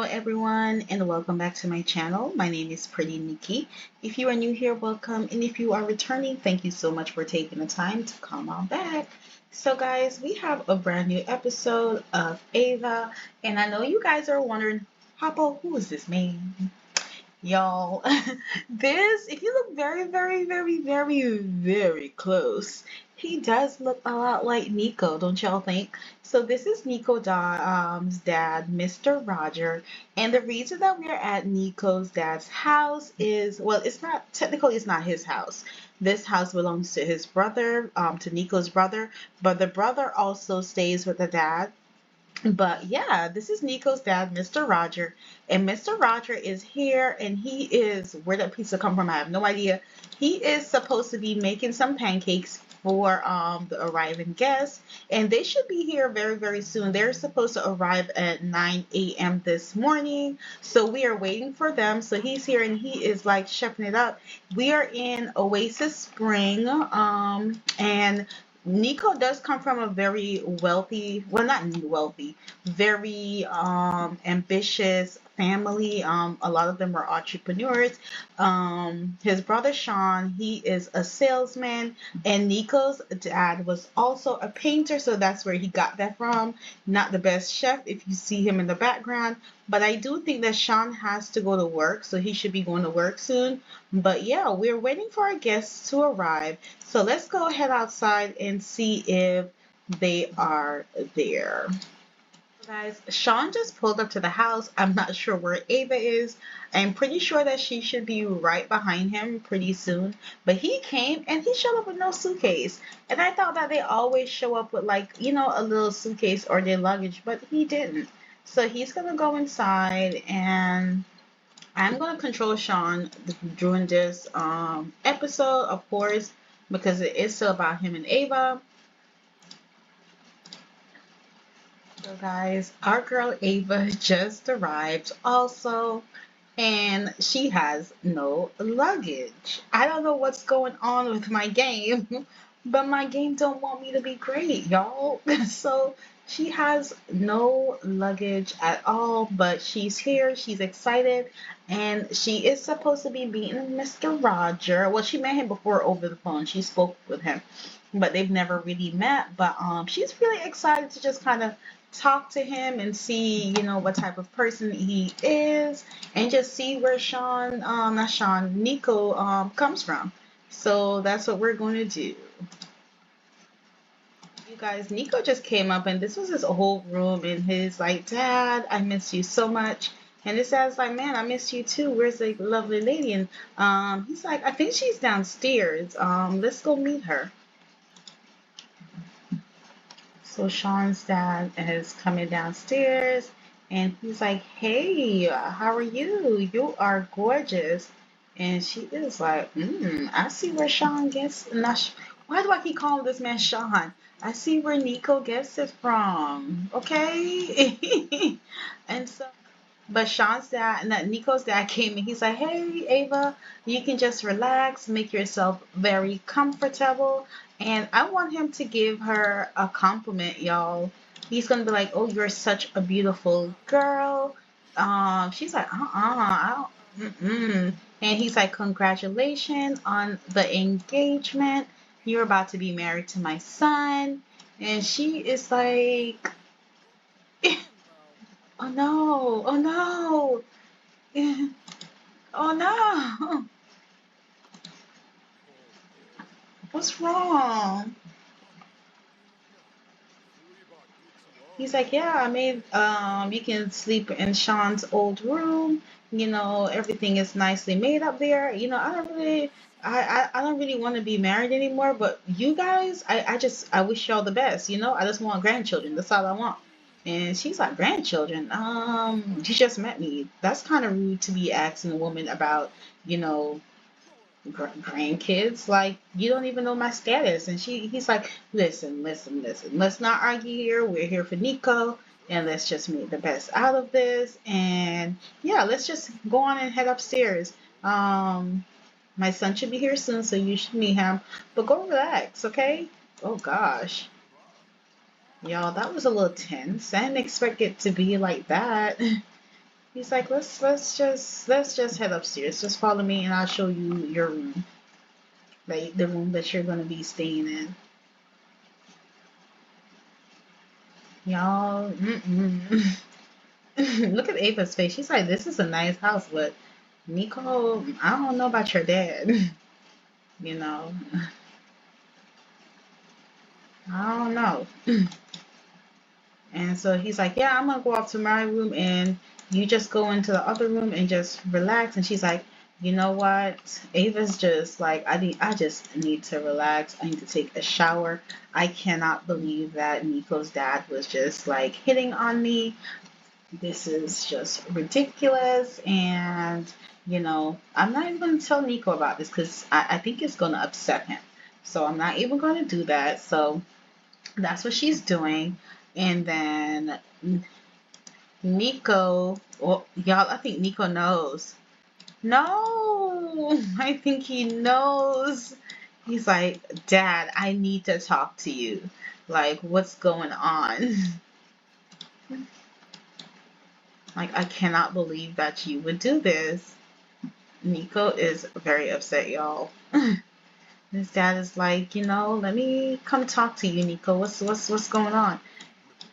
everyone, and welcome back to my channel. My name is Pretty Nikki. If you are new here, welcome, and if you are returning, thank you so much for taking the time to come on back. So guys, we have a brand new episode of AVA, and I know you guys are wondering, Papa, who is this man? Y'all, if you look very close, he does look a lot like Nico, don't y'all think? So this is Nico's dad, Mr. Roger, and the reason that we're at Nico's dad's house is, well, it's not his house. This house belongs to his brother, to Nico's brother, but the brother also stays with the dad. But yeah, this is Nico's dad, Mr. Roger. And Mr. Roger is here and he is, where that pizza come from, I have no idea. He is supposed to be making some pancakes for the arriving guests. And they should be here very soon. They're supposed to arrive at 9 a.m. this morning. So we are waiting for them. So he's here and he is like chefing it up. We are in Oasis Spring. And Nico does come from a very wealthy, well, not wealthy, very ambitious family. A lot of them are entrepreneurs. His brother Sean, he is a salesman, and Nico's dad was also a painter, so that's where he got that from. Not the best chef if you see him in the background, but I do think that Sean has to go to work, so he should be going to work soon. But yeah, we're waiting for our guests to arrive. So let's go ahead outside and see if they are there. Guys, Sean just pulled up to the house. I'm not sure where Ava is. I'm pretty sure that she should be right behind him pretty soon. But he came and he showed up with no suitcase. And I thought that they always show up with, like, a little suitcase or their luggage, but he didn't. So he's gonna go inside and I'm gonna control Sean during this episode, of course, because it is still about him and Ava. So guys, our girl Ava just arrived also, and she has no luggage. I don't know what's going on with my game, but my game don't want me to be great, y'all. So she has no luggage at all, but she's here, she's excited, and she is supposed to be meeting Mr. Roger. Well, she met him before over the phone. She spoke with him, but they've never really met. But she's really excited to just kind of talk to him and see, what type of person he is, and just see where not Sean, Nico, comes from. So that's what we're going to do. You guys, Nico just came up, and this was his whole room, and his like, Dad, I miss you so much. And his dad's like, man, I miss you too. Where's the lovely lady? And he's like, I think she's downstairs. Let's go meet her. So Sean's dad is coming downstairs and he's like, hey, how are you? You are gorgeous. And she is like, I see where Sean gets. Why do I keep calling this man Sean? I see where Nico gets it from. Okay. And so, but Nico's dad came and he's like, hey, Ava, you can just relax, make yourself very comfortable. And I want him to give her a compliment, y'all. He's going to be like, oh, you're such a beautiful girl. She's like, I don't, And he's like, congratulations on the engagement. You're about to be married to my son. And she is like, oh no, oh no. Oh no. What's wrong? He's like, yeah, I mean, you can sleep in Sean's old room. Everything is nicely made up there. I don't really want to be married anymore. But you guys, I wish y'all the best. I just want grandchildren. That's all I want. And she's like, grandchildren. You just met me. That's kind of rude to be asking a woman about, you know, grandkids. Like, you don't even know my status. And he's like, listen, let's not argue here. We're here for Nico, and let's just make the best out of this. And yeah, let's just go on and head upstairs. My son should be here soon, so you should meet him, but go relax, okay? Oh gosh, y'all, that was a little tense. I didn't expect it to be like that. He's like, let's just head upstairs. Just follow me and I'll show you your room. Like the room that you're gonna be staying in. Y'all, look at Ava's face. She's like, this is a nice house, but Nico, I don't know about your dad. You know, I don't know. And so he's like, yeah, I'm gonna go off to my room and you just go into the other room and just relax. And she's like, you know what? Ava's just like, I just need to relax. I need to take a shower. I cannot believe that Nico's dad was just like hitting on me. This is just ridiculous. And, I'm not even gonna tell Nico about this because I think it's gonna upset him. So I'm not even gonna do that. So that's what she's doing. And then Nico, well, y'all, I think Nico knows. No, I think he knows. He's like, Dad, I need to talk to you. Like, what's going on? Like, I cannot believe that you would do this. Nico is very upset, y'all. His dad is like, let me come talk to you, Nico. What's going on?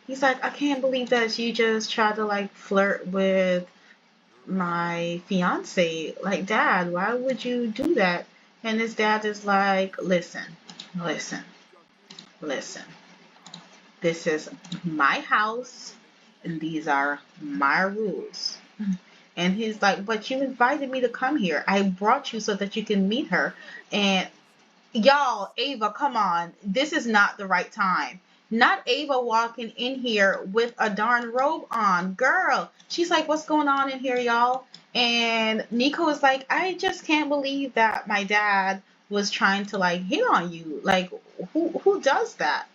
He's like, I can't believe that you just tried to like flirt with my fiance. Like, Dad, why would you do that? And his dad is like, listen, listen. This is my house and these are my rules. And he's like, but you invited me to come here. I brought you so that you can meet her. And y'all, Ava, come on. This is not the right time. Not Ava walking in here with a darn robe on. Girl. She's like, what's going on in here, y'all? And Nico is like, I just can't believe that my dad was trying to like hit on you. Like, who does that?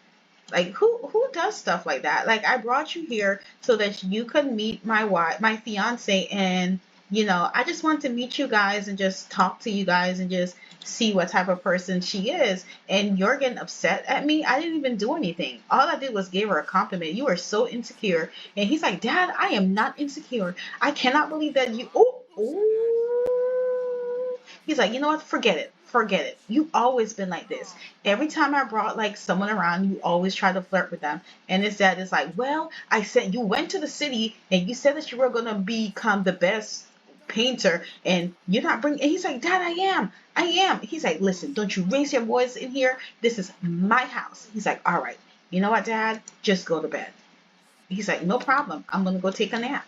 Like who does stuff like that? Like I brought you here so that you could meet my wife, my fiance, and I just want to meet you guys and just talk to you guys and just see what type of person she is. And you're getting upset at me. I didn't even do anything. All I did was give her a compliment. You are so insecure. And he's like, Dad, I am not insecure. I cannot believe that you. Oh. He's like, you know what? Forget it. Forget it. You've always been like this. Every time I brought like someone around, you always try to flirt with them. And his dad is like, well, I said you went to the city and you said that you were gonna become the best painter, and you're not bringing. And he's like, Dad, I am. He's like, listen, don't you raise your voice in here. This is my house. He's like, all right. You know what, Dad? Just go to bed. He's like, no problem. I'm gonna go take a nap.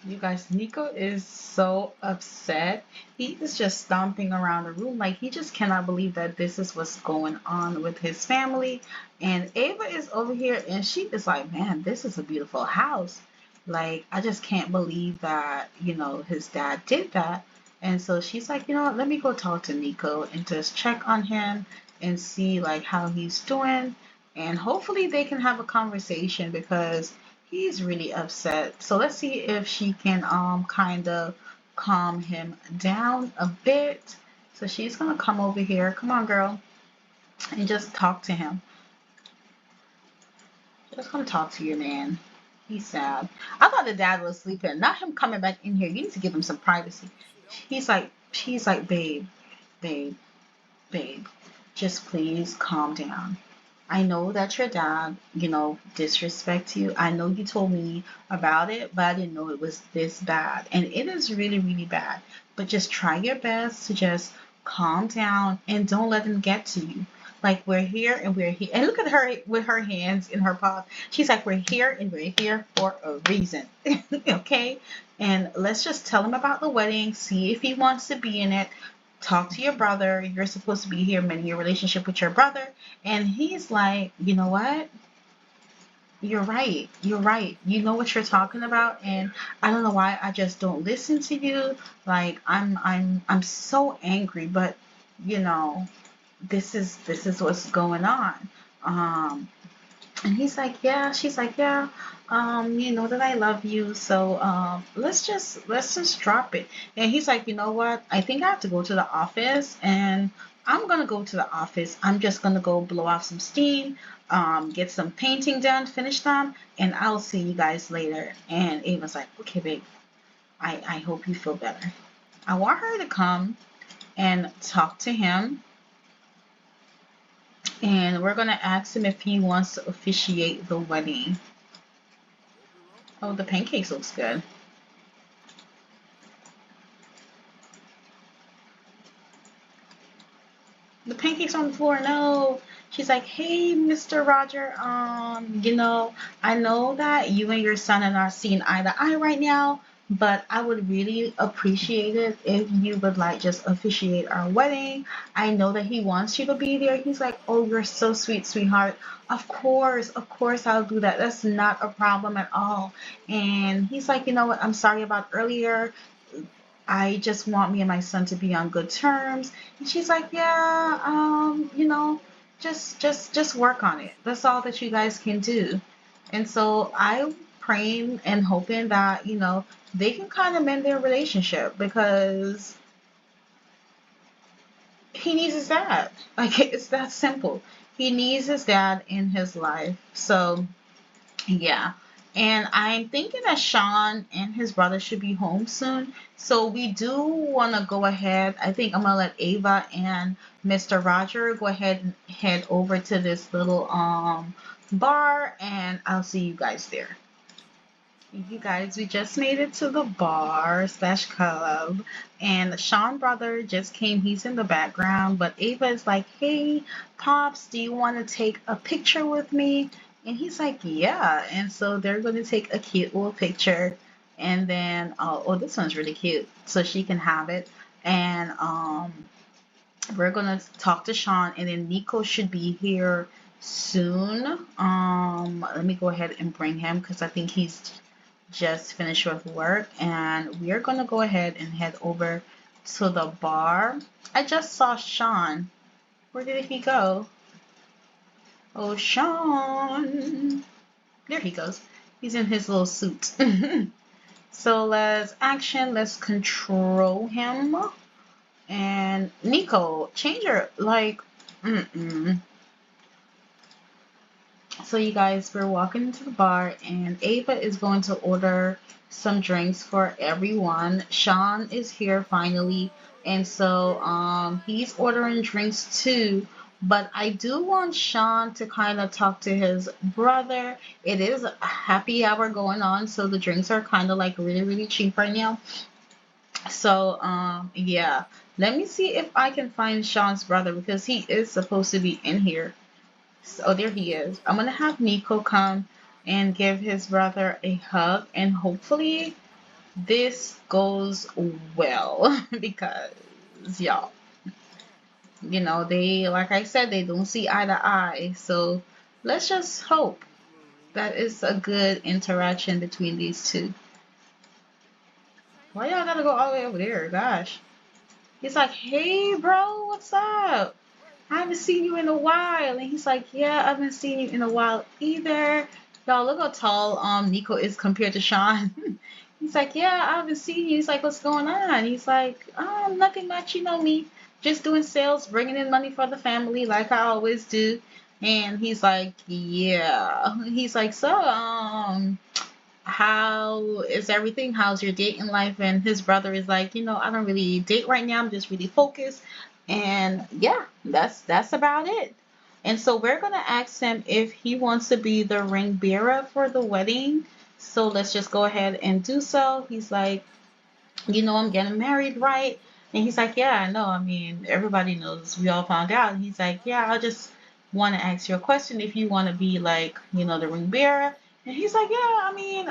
You guys, Nico is so upset. He is just stomping around the room like he just cannot believe that this is what's going on with his family. And Ava is over here and she is like, man, this is a beautiful house. Like, I just can't believe that, his dad did that. And so she's like, you know what, let me go talk to Nico and just check on him and see like how he's doing. And hopefully they can have a conversation because he's really upset. So let's see if she can kind of calm him down a bit. So she's gonna come over here. Come on, girl, and just talk to him. Just gonna talk to your man. He's sad. I thought the dad was sleeping, not him coming back in here. You need to give him some privacy. She's like, babe, babe, just please calm down. I know that your dad, disrespect you. I know you told me about it, but I didn't know it was this bad. And it is really, really bad. But just try your best to just calm down and don't let him get to you. Like we're here and we're here. And look at her with her hands in her paws. She's like, we're here and we're here for a reason. Okay? And let's just tell him about the wedding, see if he wants to be in it. Talk to your brother. You're supposed to be here, mending your relationship with your brother. And he's like, you know what? You're right. You're right. You know what you're talking about, and I don't know why I just don't listen to you. Like I'm so angry, but you know, this is what's going on. Um, And he's like, yeah. She's like, yeah. You know that I love you, so let's just drop it. And he's like, you know what? I think I have to go to the office, and I'm gonna go to the office. I'm just gonna go blow off some steam, get some painting done, finish them, and I'll see you guys later. And Ava's like, okay, babe. I hope you feel better. I want her to come and talk to him, and we're gonna ask him if he wants to officiate the wedding. Oh, the pancakes looks good. The pancakes on the floor. No. She's like, hey, Mr. Roger, I know that you and your son are not seeing eye to eye right now, but I would really appreciate it if you would like just officiate our wedding. I know that he wants you to be there. He's like, oh, you're so sweet, sweetheart. Of course I'll do that. That's not a problem at all. And he's like, you know what? I'm sorry about earlier. I just want me and my son to be on good terms. And she's like, yeah, just work on it. That's all that you guys can do. And so I'm praying and hoping that, they can kind of mend their relationship because he needs his dad. Like it's that simple. He needs his dad in his life. So yeah. And I'm thinking that Sean and his brother should be home soon. So we do want to go ahead. I think I'm going to let Ava and Mr. Roger go ahead and head over to this little bar, and I'll see you guys there. You guys, we just made it to the bar slash club, and Sean brother just came. He's in the background, but Ava is like, "Hey, pops, do you want to take a picture with me?" And he's like, "Yeah." And so they're going to take a cute little picture, and then this one's really cute, so she can have it. And we're gonna talk to Sean, and then Nico should be here soon. Let me go ahead and bring him because I think he's just finished with work, and we're gonna go ahead and head over to the bar. I just saw Sean. Where did he go? Oh, Sean. There he goes. He's in his little suit. So let's control him. And Nico, change your, like, mm-mm. So you guys, we're walking into the bar, and Ava is going to order some drinks for everyone. Sean is here finally, and so he's ordering drinks too. But I do want Sean to kind of talk to his brother. It is a happy hour going on, so the drinks are kind of like really, really cheap right now. So yeah, let me see if I can find Sean's brother because he is supposed to be in here. So there he is. I'm gonna have Nico come and give his brother a hug, and hopefully this goes well because y'all, they, like I said, they don't see eye to eye. So let's just hope that it's a good interaction between these two. Why y'all gotta go all the way over there? Gosh. He's like, hey bro, what's up? I haven't seen you in a while. And he's like, yeah, I haven't seen you in a while either. Y'all, look how tall Nico is compared to Sean. He's like, yeah, I haven't seen you. He's like, what's going on? He's like, nothing much. You know me, just doing sales, bringing in money for the family like I always do. And he's like, yeah. He's like, so, how is everything? How's your dating life? And his brother is like, I don't really date right now. I'm just really focused. And yeah, that's about it. And so we're gonna ask him if he wants to be the ring bearer for the wedding. So let's just go ahead and do so. He's like, I'm getting married, right? And he's like, yeah, I know. I mean, everybody knows. We all found out. And he's like, yeah, I just want to ask you a question if you want to be like, the ring bearer. And he's like, yeah, I mean,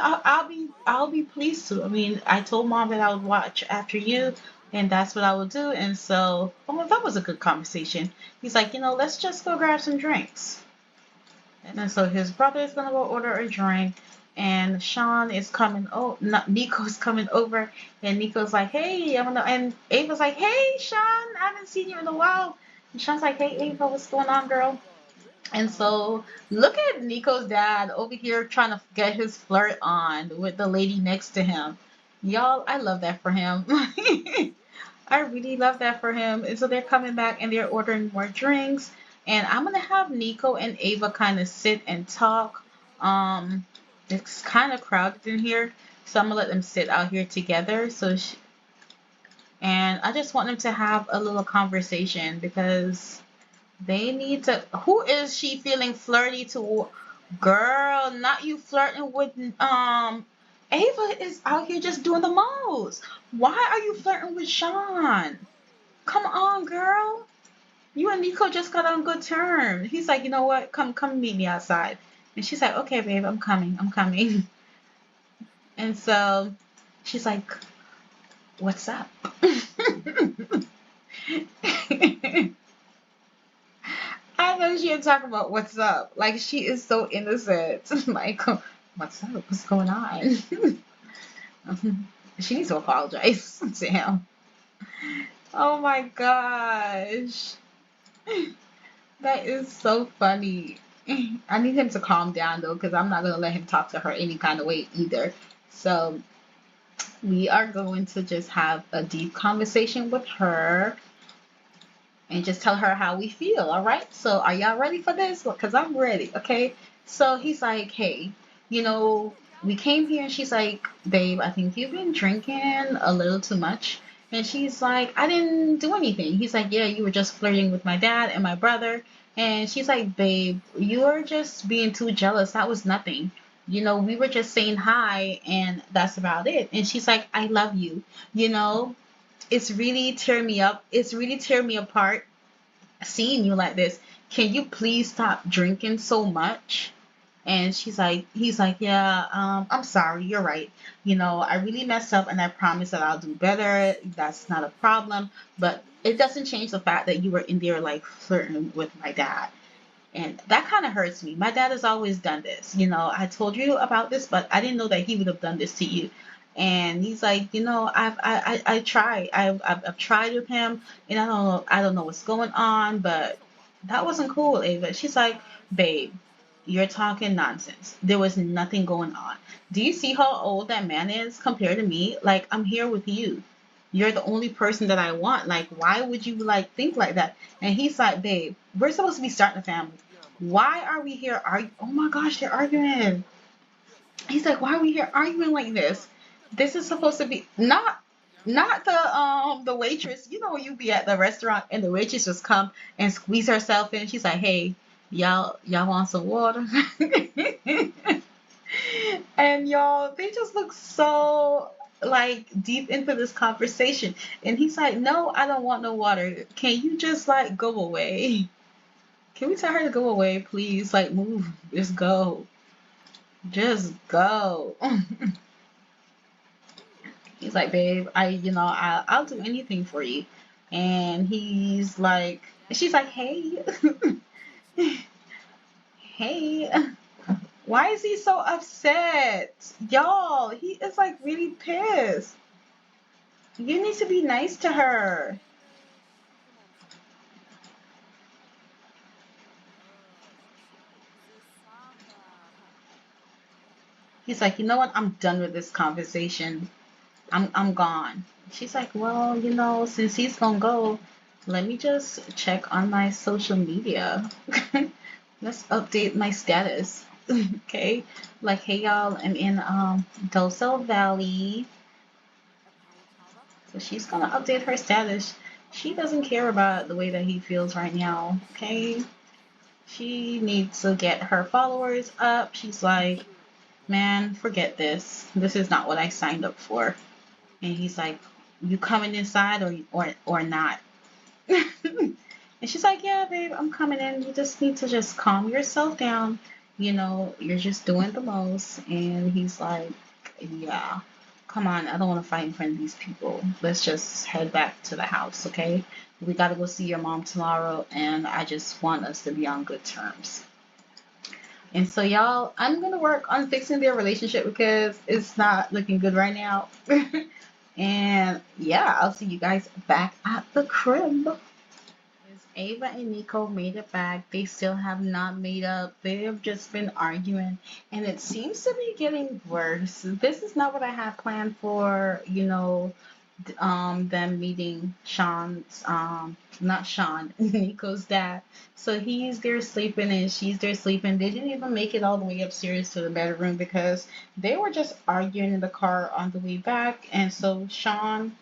I'll be pleased to. I mean, I told mom that I would watch after you, and that's what I would do. And so, that was a good conversation. He's like, let's just go grab some drinks. And so his brother is gonna go order a drink, and Sean is coming. Oh, not Nico's coming over, and Nico's like, "Hey, I'm gonna." And Ava's like, "Hey, Sean, I haven't seen you in a while." And Sean's like, "Hey, Ava, what's going on, girl?" And so look at Nico's dad over here trying to get his flirt on with the lady next to him. Y'all, I love that for him. I really love that for him. And so they're coming back and they're ordering more drinks. And I'm gonna have Nico and Ava kind of sit and talk. Um, it's kind of crowded in here, so I'm gonna let them sit out here together. And I just want them to have a little conversation because they need to. Who is she feeling flirty to? Girl, not you flirting with. Ava is out here just doing the most. Why are you flirting with Sean? Come on, girl. You and Nico just got on good terms. He's like, you know what? Come meet me outside. And she's like, okay, babe, I'm coming. I'm coming. And so she's like, what's up? I know she ain't talking about what's up. Like she is so innocent. Like, what's up? What's going on? She needs to apologize to him. Oh my gosh. That is so funny. I need him to calm down though, because I'm not gonna let him talk to her any kind of way either. So we are going to just have a deep conversation with her and just tell her how we feel. All right. So are y'all ready for this? Because I'm ready. Okay. So he's like, hey, you know, we came here and she's like, babe, I think you've been drinking a little too much. And she's like, I didn't do anything. He's like, yeah, you were just flirting with my dad and my brother. And she's like, babe, you're just being too jealous. That was nothing. You know, we were just saying hi and that's about it. And she's like, I love you. You know, it's really tearing me up. It's really tearing me apart seeing you like this. Can you please stop drinking so much? And he's like, yeah, I'm sorry. You're right. You know, I really messed up and I promise that I'll do better. That's not a problem. But it doesn't change the fact that you were in there like flirting with my dad. And that kind of hurts me. My dad has always done this. You know, I told you about this, but I didn't know that he would have done this to you. And he's like, you know, I tried. I've tried with him, and I don't know what's going on, but that wasn't cool, Ava. She's like, babe, you're talking nonsense. There was nothing going on. Do you see how old that man is compared to me? Like, I'm here with you. You're the only person that I want. Like, why would you like think like that? And he's like, babe, we're supposed to be starting a family. Why are we here arguing? Oh my gosh, they're arguing. He's like, why are we here arguing like this? This is supposed to be not the waitress. You know when you be at the restaurant and the waitress just come and squeeze herself in. She's like, hey, y'all want some water? And y'all, they just look so like deep into this conversation. And he's like, no, I don't want no water. Can you just like go away? Can we tell her to go away, please? Like, move. Just go. Just go. He's like, babe, I'll do anything for you. And he's like, she's like, hey, hey, why is he so upset? Y'all, he is like really pissed. You need to be nice to her. He's like, you know what? I'm done with this conversation. I'm gone. She's like, well, you know, since he's gonna go, let me just check on my social media. Let's update my status. Okay. Like, hey y'all, I'm in Dosel Valley. So she's gonna update her status. She doesn't care about the way that he feels right now. Okay. She needs to get her followers up. She's like, man, forget this. This is not what I signed up for. And he's like, you coming inside or not? And she's like, yeah, babe, I'm coming in. You just need to just calm yourself down. You know, you're just doing the most. And he's like, yeah, come on. I don't want to fight in front of these people. Let's just head back to the house, okay? We got to go see your mom tomorrow. And I just want us to be on good terms. And so, y'all, I'm going to work on fixing their relationship because it's not looking good right now. And yeah, I'll see you guys back at the crib. Ava and Nico made it back. They still have not made up. They have just been arguing, and it seems to be getting worse. This is not what I had planned for, them meeting Sean's, not Sean, Nico's dad. So he's there sleeping and she's there sleeping. They didn't even make it all the way upstairs to the bedroom because they were just arguing in the car on the way back. And so Sean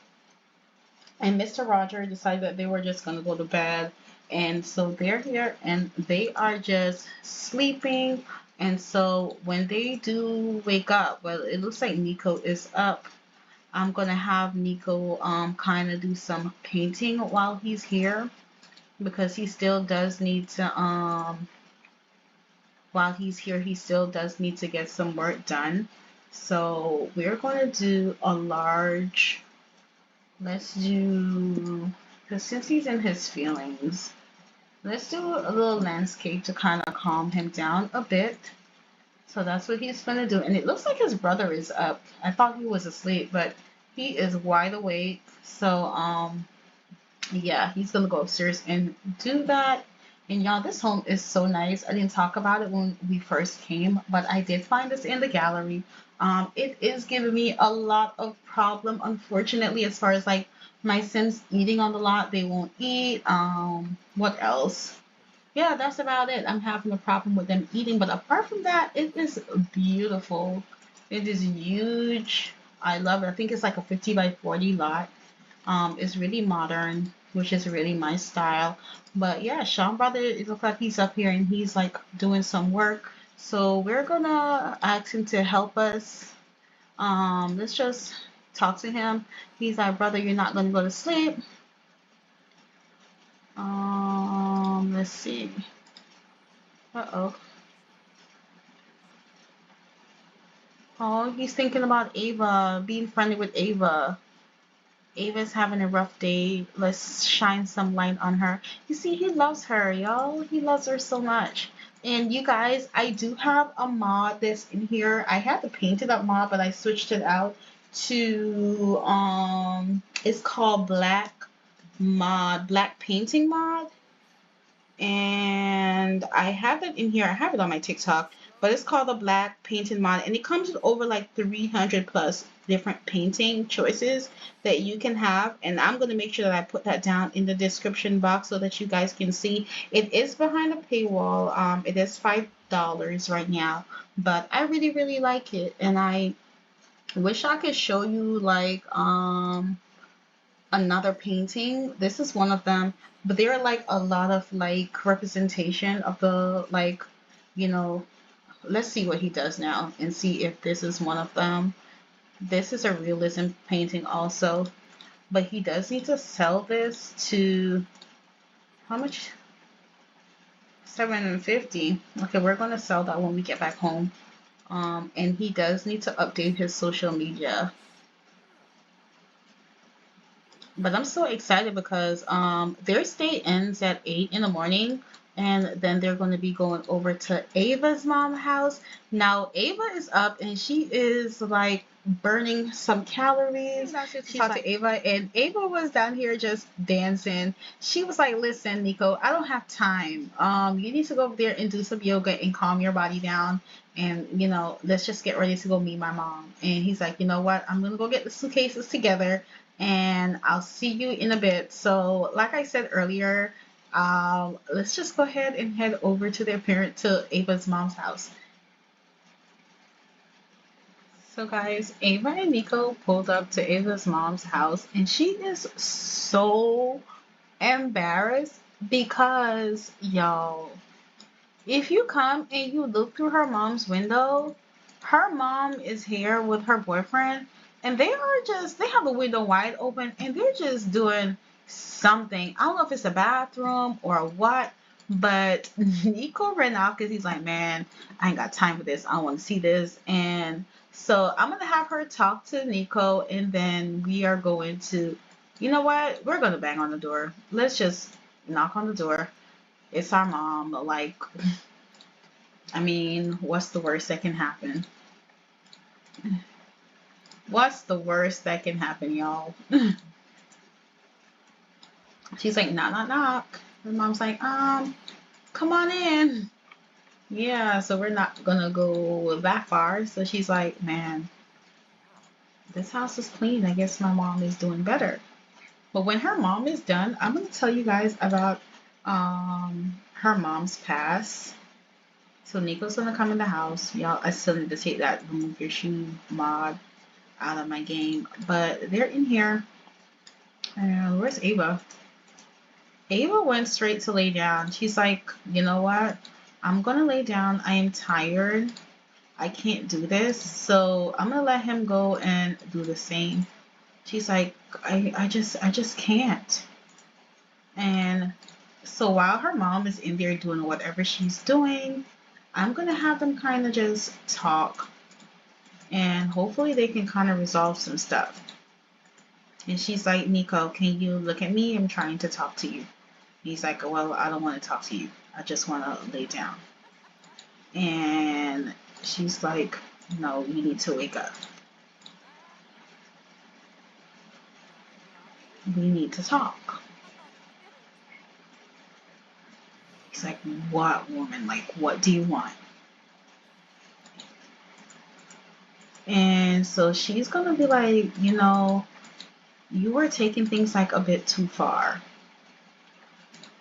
and Mr. Roger decided that they were just going to go to bed. And so they're here and they are just sleeping. And so when they do wake up, well, it looks like Nico is up. I'm going to have Nico kind of do some painting while he's here because he still does need to while he's here he still does need to get some work done. So we're going to do a large, let's do, because since he's in his feelings, let's do a little landscape to kind of calm him down a bit. So that's what he's gonna do. And it looks like his brother is up. I thought he was asleep, but he is wide awake. So yeah, he's gonna go upstairs and do that. And y'all, this home is so nice. I didn't talk about it when we first came, but I did find this in the gallery. It is giving me a lot of problem, unfortunately, as far as like my Sims eating on the lot. They won't eat. What else? Yeah, that's about it. I'm having a problem with them eating, but apart from that, it is beautiful. It is huge. I love it. I think it's like a 50 by 40 lot. It's really modern, which is really my style. But yeah, Sean brother, it looks like he's up here and he's like doing some work. So we're gonna ask him to help us. Let's just talk to him. He's like, brother, you're not gonna go to sleep. Let's see. Uh-oh. Oh, he's thinking about Ava, being friendly with Ava. Ava's having a rough day. Let's shine some light on her. You see, he loves her, y'all. He loves her so much. And you guys, I do have a mod that's in here. I had the painted up mod, but I switched it out to it's called Black Painting Mod. And I have it in here. I have it on my TikTok, but it's called the Black Painting Mod, and it comes with over like 300 plus different painting choices that you can have. And I'm going to make sure that I put that down in the description box so that you guys can see. It is behind a paywall. It is $5 right now, but I really, really like it, and I wish I could show you like another painting. This is one of them, but there are like a lot of like representation of the like, you know, let's see what he does now and see if this is one of them. This is a realism painting also, but he does need to sell this to how much? 750. Okay, we're gonna sell that when we get back home. And he does need to update his social media. But I'm so excited because their stay ends at 8 in the morning, and then they're going to be going over to Ava's mom's house. Now Ava is up and she is like burning some calories. She talked to Ava, and Ava was down here just dancing. She was like, "Listen, Nico, I don't have time. You need to go over there and do some yoga and calm your body down. And let's just get ready to go meet my mom." And he's like, "You know what? I'm gonna go get the suitcases together, and I'll see you in a bit." So, like I said earlier, let's just go ahead and head over to Ava's mom's house. So, guys, Ava and Nico pulled up to Ava's mom's house, and she is so embarrassed because, y'all, if you come and you look through her mom's window, her mom is here with her boyfriend, and they have the window wide open, and they're just doing something. I don't know if it's a bathroom or what, but Nico ran off because he's like, "Man, I ain't got time for this. I don't want to see this." And so I'm going to have her talk to Nico, and then we are going to, you know what? We're going to bang on the door. Let's just knock on the door. It's our mom. Like, I mean, what's the worst that can happen? What's the worst that can happen, y'all? She's like, knock, knock, knock. Her mom's like, come on in. Yeah, so we're not gonna go that far. So she's like, man, this house is clean. I guess my mom is doing better. But when her mom is done, I'm gonna tell you guys about her mom's past. So Nico's gonna come in the house. Y'all, I still need to take that remove your shoe mod out of my game. But they're in here. And where's Ava? Ava went straight to lay down. She's like, you know what? I'm gonna lay down. I am tired. I can't do this. So I'm gonna let him go and do the same. She's like, I just can't. And so while her mom is in there doing whatever she's doing, I'm gonna have them kind of just talk and hopefully they can kind of resolve some stuff. And she's like, Nico, can you look at me? I'm trying to talk to you. He's like, well, I don't want to talk to you. I just want to lay down. And she's like, no, you need to wake up. We need to talk. He's like, what, woman? Like, what do you want? And so she's going to be like, you were taking things like a bit too far.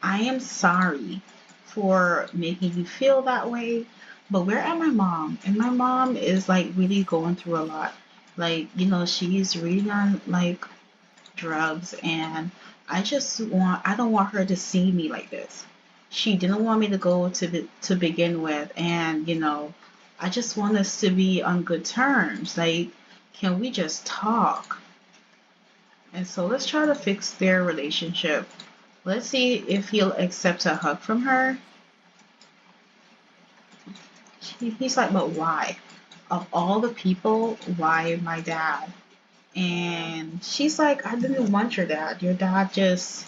I am sorry for making you feel that way, but we're at my mom, and my mom is like really going through a lot. Like, she's really on like drugs, and I don't want her to see me like this. She didn't want me to go to begin with, and I just want us to be on good terms. Like, can we just talk? And so let's try to fix their relationship. Let's see if he'll accept a hug from her. He's like, but why? Of all the people, why my dad? And she's like, I didn't want your dad. Your dad just,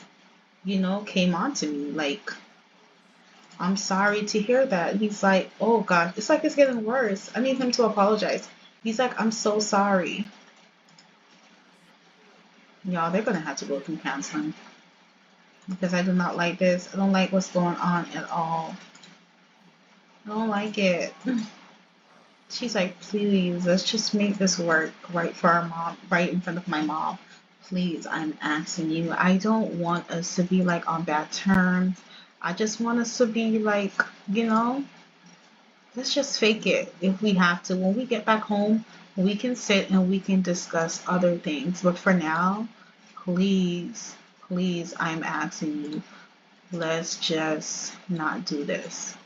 came on to me. Like, I'm sorry to hear that. He's like, oh God, it's like it's getting worse. I need him to apologize. He's like, I'm so sorry. Y'all, they're going to have to go through counseling because I do not like this. I don't like what's going on at all. I don't like it. She's like, please, let's just make this work right for our mom, right in front of my mom. Please, I'm asking you. I don't want us to be like on bad terms. I just want us to be like, let's just fake it if we have to. When we get back home, we can sit and we can discuss other things. But for now, please, please, I'm asking you, let's just not do this.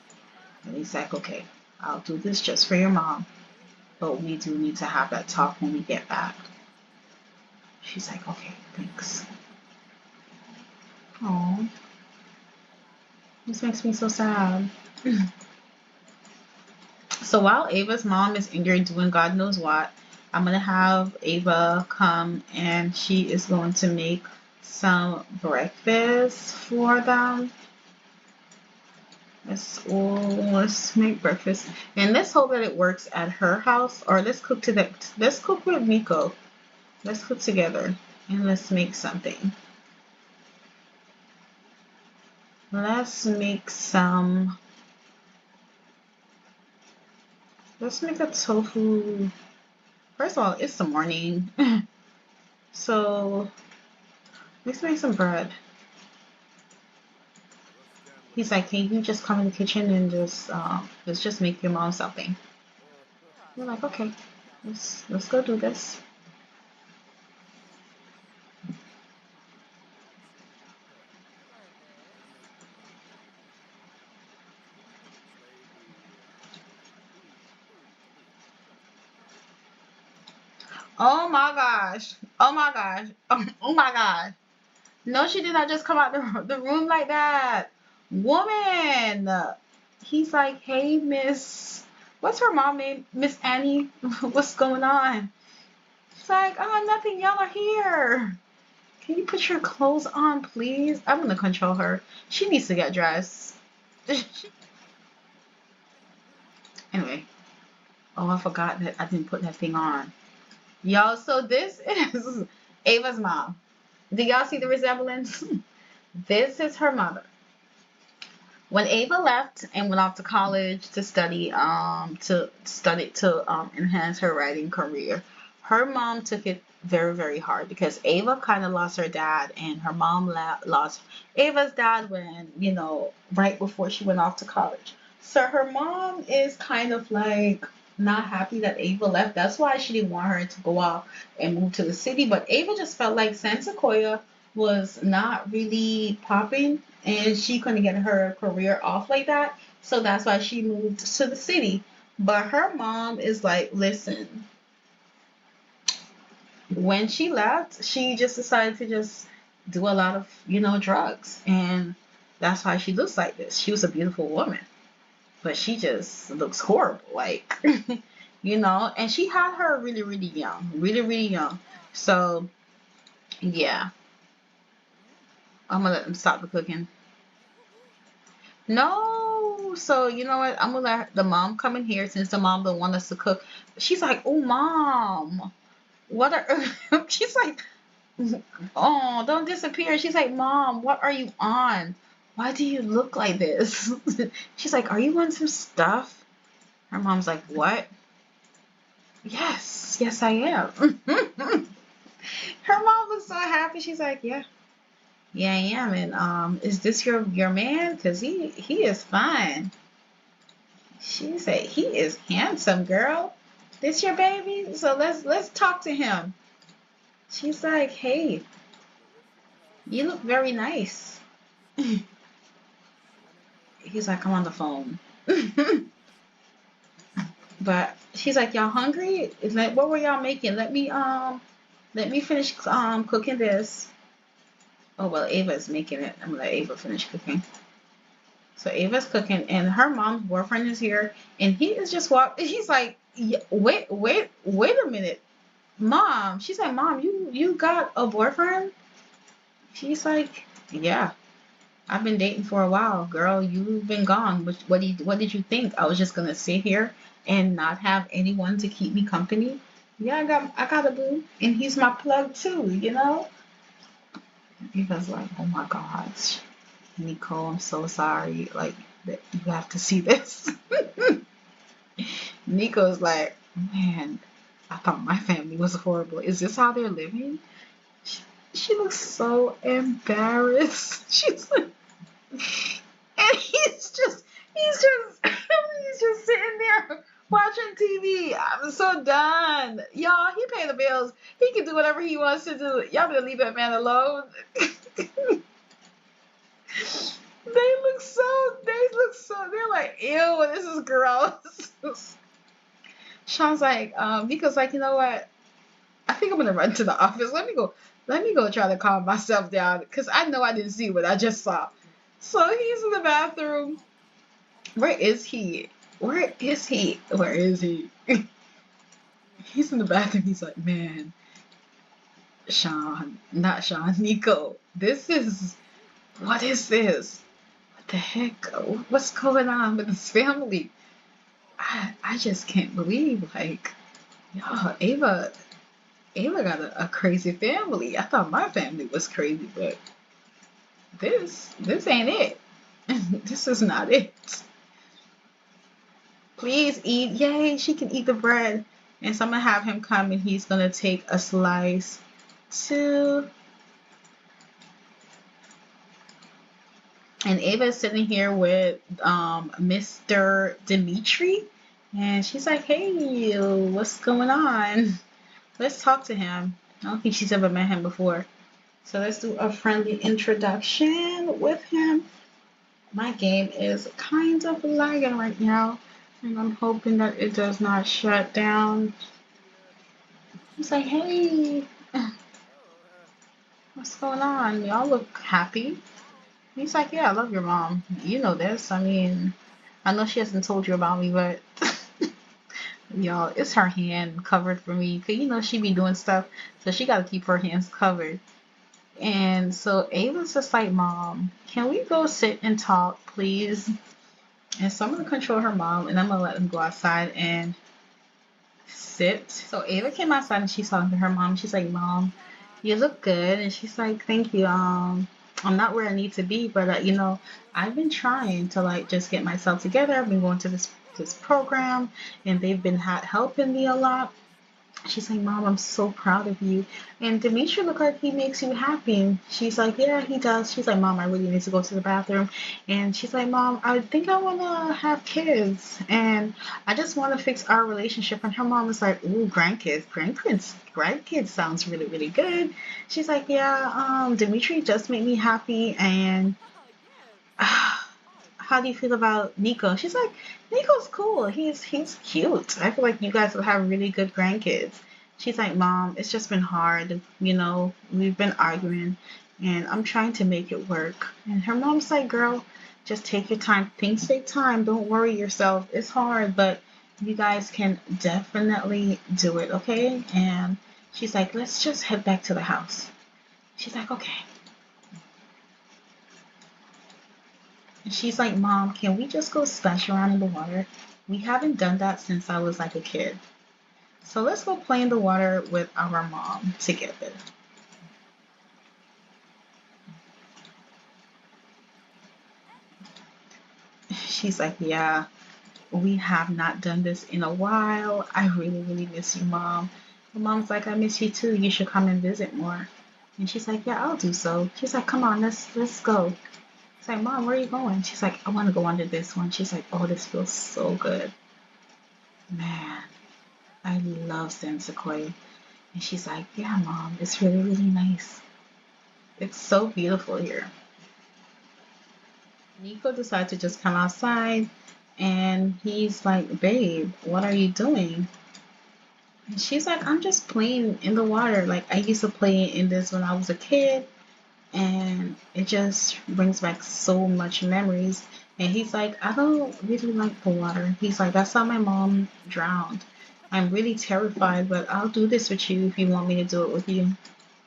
And he's like, okay, I'll do this just for your mom. But we do need to have that talk when we get back. She's like, okay, thanks. Oh, this makes me so sad. So while Ava's mom is in there doing God knows what, I'm going to have Ava come and she is going to make some breakfast for them. Let's make breakfast. And let's hope that it works at her house, or let's cook with Nico. Let's cook together and let's make something. Let's make a tofu. First of all, it's the morning. So let's make some bread. He's like, can you just come in the kitchen and let's just make your mom something. We're like, okay, let's go do this. Oh my gosh. Oh my gosh. Oh my god. No, she did not just come out the room like that. Woman. He's like, hey, Miss. What's her mom name? Miss Annie. What's going on? She's like, oh, nothing. Y'all are here. Can you put your clothes on, please? I'm going to control her. She needs to get dressed. Anyway. Oh, I forgot that I didn't put that thing on. Y'all, so this is Ava's mom. Do y'all see the resemblance? This is her mother. When Ava left and went off to college to study to enhance her writing career, her mom took it very, very hard because Ava kind of lost her dad, and her mom lost Ava's dad when, right before she went off to college. So her mom is kind of like not happy that Ava left. That's why she didn't want her to go off and move to the city. But Ava just felt like San Sequoia was not really popping, and she couldn't get her career off like that. So that's why she moved to the city. But her mom is like, listen, when she left, she just decided to just do a lot of, drugs. And that's why she looks like this. She was a beautiful woman, but she just looks horrible. Like, and she had her really, really young, really, really young. So, yeah, I'm gonna let them stop the cooking. No. So you know what? I'm gonna let the mom come in here since the mom don't want us to cook. She's like, oh mom, what are she's like, oh, don't disappear. She's like, mom, what are you on? Why do you look like this? She's like, are you on some stuff? Her mom's like, what? Yes, yes I am. Her mom looks so happy. She's like, yeah. Yeah, I am. And is this your man? Cause he is fine. She said, he is handsome, girl. This your baby? So let's talk to him. She's like, hey, you look very nice. He's like, I'm on the phone. But she's like, y'all hungry? What were y'all making? Let me finish cooking this. Oh well, Ava's making it. I'm gonna let Ava finish cooking. So Ava's cooking, and her mom's boyfriend is here, and he is just walking. He's like, "Yeah, wait a minute, mom." She's like, "Mom, you got a boyfriend?" She's like, "Yeah, I've been dating for a while, girl. You've been gone. What did you think? I was just gonna sit here and not have anyone to keep me company? Yeah, I got a boo, and he's my plug too. Ava's like, oh my gosh, Nicole, I'm so sorry. Like that you have to see this. Nico's like, man, I thought my family was horrible. Is this how they're living? She looks so embarrassed. She's like, and he's just sitting there watching TV. I'm so done. Y'all, he pay the bills. He can do whatever he wants to do. Y'all better leave that man alone. They're like, ew, this is gross. Sean's like, Miko's like, you know what? I think I'm gonna run to the office. Let me go try to calm myself down because I know I didn't see what I just saw. So he's in the bathroom. Where is he? Where is he? Where is he? He's in the bathroom. He's like, man, Sean, not Sean, Nico. What is this? What the heck? What's going on with this family? I just can't believe, like, y'all, Ava got a crazy family. I thought my family was crazy, but this ain't it. This is not it. Please eat. Yay, she can eat the bread. And so I'm gonna have him come and he's gonna take a slice too. And Ava's sitting here with Mr. Dimitri. And she's like, hey, what's going on? Let's talk to him. I don't think she's ever met him before. So let's do a friendly introduction with him. My game is kind of lagging right now, and I'm hoping that it does not shut down. He's like, hey, what's going on? Y'all look happy. He's like, yeah, I love your mom. You know this. I mean, I know she hasn't told you about me, but y'all, it's her hand covered for me. Cause she be doing stuff, so she gotta keep her hands covered. And so Ava's just like, mom, can we go sit and talk, please? And so I'm gonna control her mom, and I'm gonna let them go outside and sit. So Ava came outside and she's talking to her mom. She's like, mom, you look good. And she's like, thank you. I'm not where I need to be, but I've been trying to like just get myself together. I've been going to this program, and they've been helping me a lot. She's like, Mom, I'm so proud of you. And Dimitri look like he makes you happy. And she's like, yeah, he does. She's like, Mom, I really need to go to the bathroom. And she's like, Mom, I think I want to have kids. And I just want to fix our relationship. And her mom was like, ooh, grandkids sounds really, really good. She's like, yeah, Dimitri just made me happy. And how do you feel about Nico? She's like, Nico's cool. He's cute. I feel like you guys will have really good grandkids. She's like, Mom, it's just been hard. We've been arguing, and I'm trying to make it work. And her mom's like, girl, just take your time. Things take time. Don't worry yourself. It's hard, but you guys can definitely do it, okay? And she's like, let's just head back to the house. She's like, okay. And she's like, Mom, can we just go splash around in the water? We haven't done that since I was like a kid. So let's go play in the water with our mom together. She's like, yeah, we have not done this in a while. I really, really miss you, Mom. And Mom's like, I miss you too. You should come and visit more. And she's like, yeah, I'll do so. She's like, come on, let's go. It's like, Mom, where are you going? She's like, I want to go under this one. She's like, oh, this feels so good. Man, I love Sensequoia. And she's like, yeah, Mom, it's really, really nice. It's so beautiful here. Nico decides to just come outside, and he's like, babe, what are you doing? And she's like, I'm just playing in the water. Like, I used to play in this when I was a kid, and it just brings back so much memories. And he's like, I don't really like the water. He's like, that's how my mom drowned. I'm really terrified, but I'll do this with you if you want me to do it with you.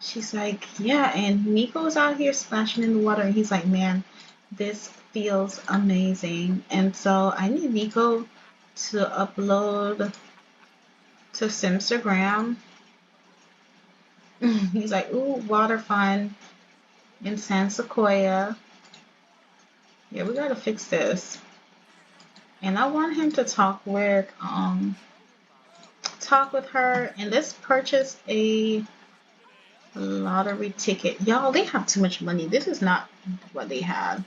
She's like, yeah, and Nico's out here splashing in the water, and he's like, man, this feels amazing. And so I need Nico to upload to Simstagram. He's like, ooh, water fun in San Sequoia. Yeah, we gotta fix this. And I want him to talk with her, and let's purchase a lottery ticket. Y'all, they have too much money. This is not what they have.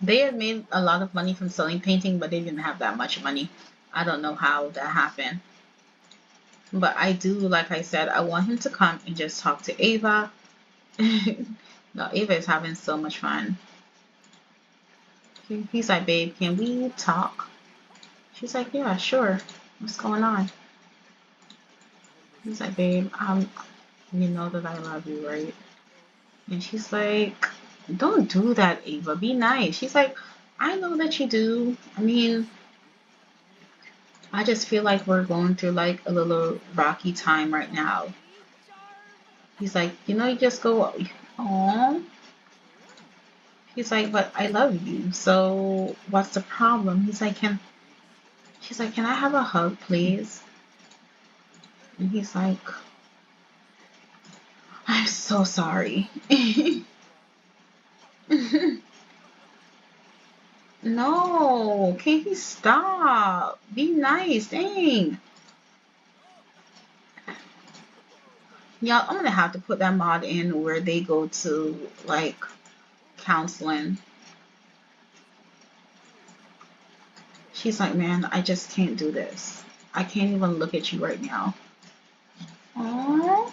They had made a lot of money from selling painting, but they didn't have that much money. I don't know how that happened. But I do, like I said, I want him to come and just talk to Ava. No, Ava is having so much fun. He's like, babe, can we talk? She's like, yeah, sure. What's going on? He's like, babe, you know that I love you, right? And she's like, don't do that, Ava. Be nice. She's like, I know that you do. I mean, I just feel like we're going through like a little rocky time right now. He's like, you just go, oh. He's like, but I love you. So what's the problem? She's like, can I have a hug, please? And he's like, I'm so sorry. No, can he stop? Be nice, dang. Y'all, I'm gonna have to put that mod in where they go to like counseling. She's like, man, I just can't do this. I can't even look at you right now. Aww.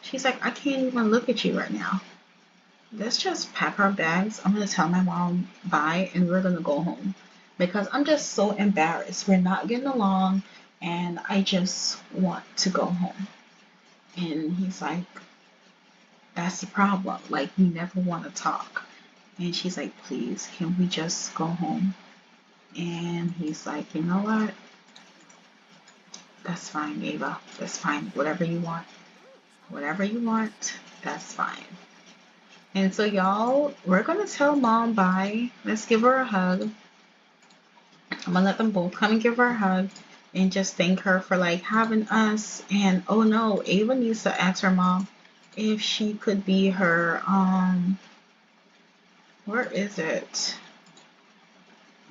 She's like, I can't even look at you right now. Let's just pack our bags. I'm gonna tell my mom bye, and we're gonna go home because I'm just so embarrassed. We're not getting along, and I just want to go home. And he's like, that's the problem. Like, we never want to talk. And she's like, please, can we just go home? And he's like, you know what? That's fine, Ava. That's fine. Whatever you want. Whatever you want, that's fine. And so, y'all, we're going to tell mom bye. Let's give her a hug. I'm gonna let them both come and give her a hug and just thank her for like having us. And oh no, Ava needs to ask her mom if she could be her where is it?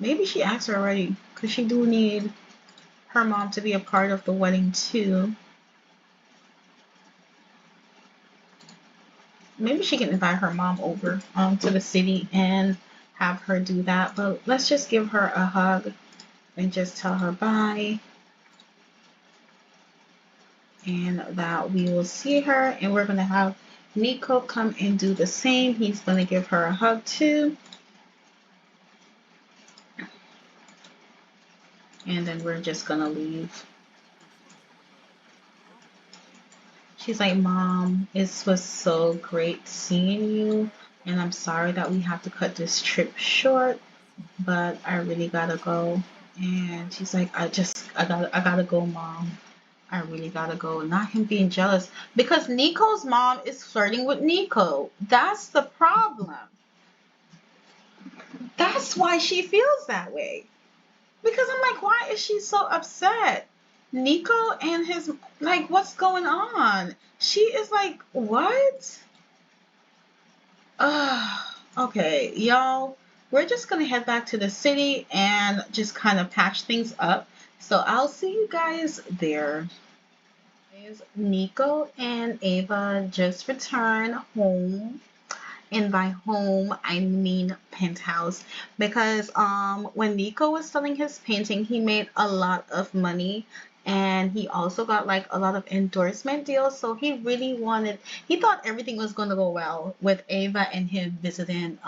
Maybe she asked her already because she do need her mom to be a part of the wedding too. Maybe she can invite her mom over to the city and have her do that. But let's just give her a hug and just tell her bye and that we will see her. And we're going to have Nico come and do the same. He's going to give her a hug too. And then we're just going to leave. She's like, Mom, it was so great seeing you. And I'm sorry that we have to cut this trip short, but I really gotta go. And she's like, I gotta go, Mom. I really gotta go. Not him being jealous. Because Nico's mom is flirting with Nico. That's the problem. That's why she feels that way. Because I'm like, why is she so upset? Nico and his, like, what's going on? She is like, what? Okay, y'all, we're just gonna head back to the city and just kind of patch things up. So I'll see you guys there. Nico and Ava just returned home. And by home, I mean penthouse. Because when Nico was selling his painting, he made a lot of money. And he also got like a lot of endorsement deals. So he really wanted, he thought everything was going to go well with Ava and him visiting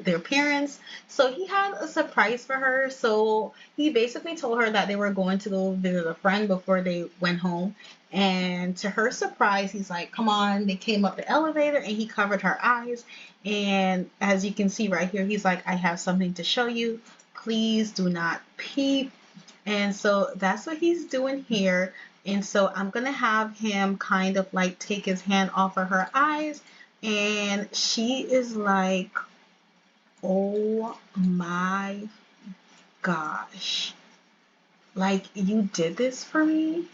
their parents. So he had a surprise for her. So he basically told her that they were going to go visit a friend before they went home. And to her surprise, he's like, come on. They came up the elevator and he covered her eyes. And as you can see right here, he's like, I have something to show you. Please do not peep. And so that's what he's doing here. And so I'm going to have him kind of like take his hand off of her eyes. And she is like, oh my gosh. Like, you did this for me?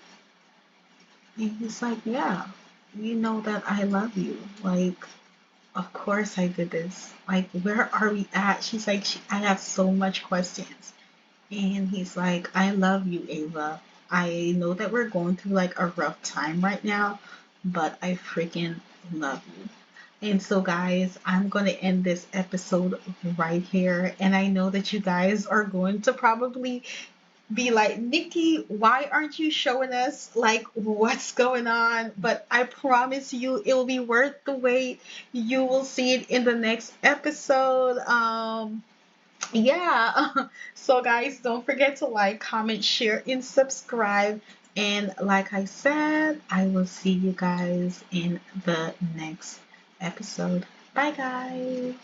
And he's like, yeah, you know that I love you. Like, of course I did this. Like, where are we at? She's like, I have so much questions. And he's like, I love you, Ava. I know that we're going through like a rough time right now, but I freaking love you. And so, guys, I'm going to end this episode right here. And I know that you guys are going to probably be like, Nikki, why aren't you showing us like what's going on? But I promise you it will be worth the wait. You will see it in the next episode. Yeah. So guys, don't forget to like, comment, share, and subscribe. And like I said, I will see you guys in the next episode. Bye guys.